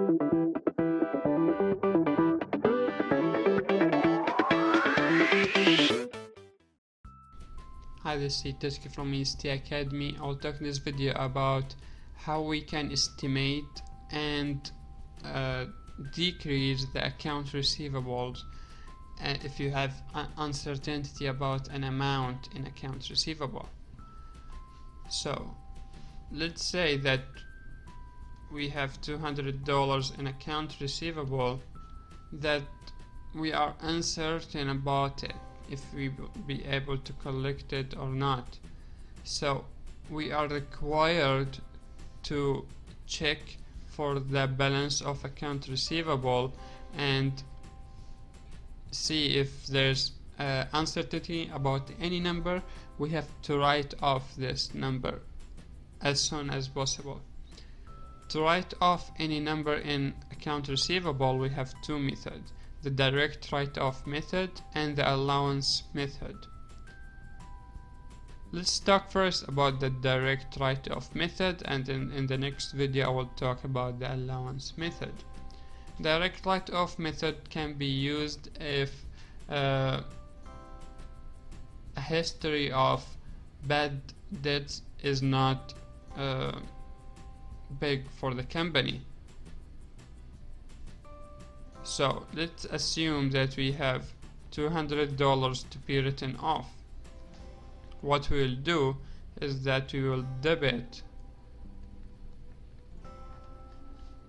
Hi, this is Teski from EST Academy. I'll talk in this video about how we can estimate and decrease the account receivables if you have uncertainty about an amount in accounts receivable. So let's say that we have $200 in account receivable that we are uncertain about it, if we will be able to collect it or not. So we are required to check for the balance of account receivable and see if there's uncertainty about any number. We have to write off this number as soon as possible. To write off any number in account receivable, we have two methods: the direct write-off method and the allowance method. Let's talk first about the direct write-off method, and then in the next video I will talk about the allowance method. Direct write-off method can be used if a history of bad debts is not big for the company. So let's assume that we have $200 to be written off. What we will do is that we will debit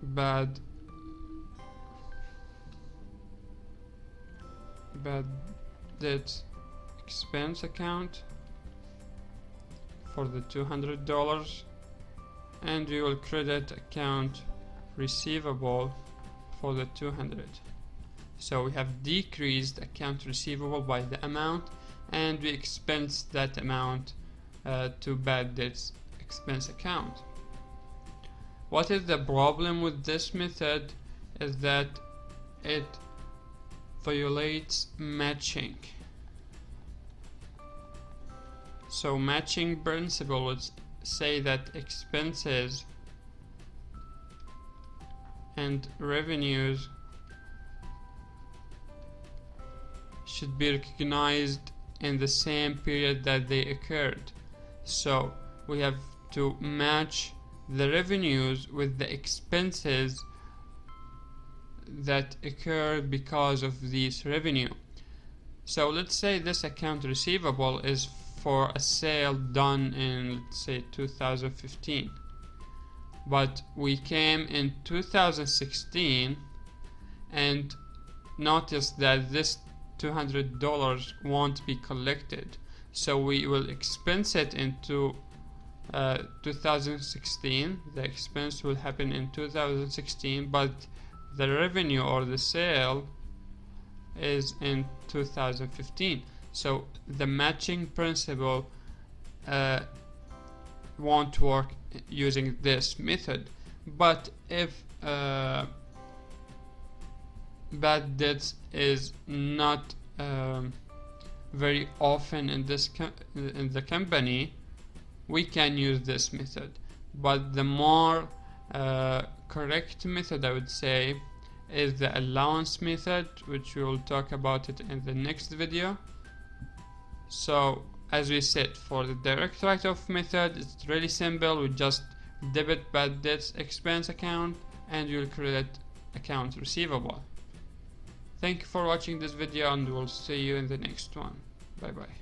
bad debt expense account for the $200, and we will credit account receivable for the 200. So we have decreased account receivable by the amount, and we expense that amount to bad debts expense account. What is the problem with this method is that it violates matching. So matching principle would say that expenses and revenues should be recognized in the same period that they occurred. So we have to match the revenues with the expenses that occur because of this revenue. So let's say this account receivable is for a sale done in, let's say, 2015, but we came in 2016 and noticed that this $200 won't be collected, so we will expense it into 2016. The expense will happen in 2016, but the revenue or the sale is in 2015. So the matching principle won't work using this method. But if bad debts is not very often in the company, we can use this method. But the more correct method, I would say, is the allowance method, which we will talk about it in the next video. So as we said, for the direct write-off method, it's really simple. We just debit bad debts expense account and you'll credit account receivable. Thank you for watching this video, and we'll see you in the next one. Bye bye.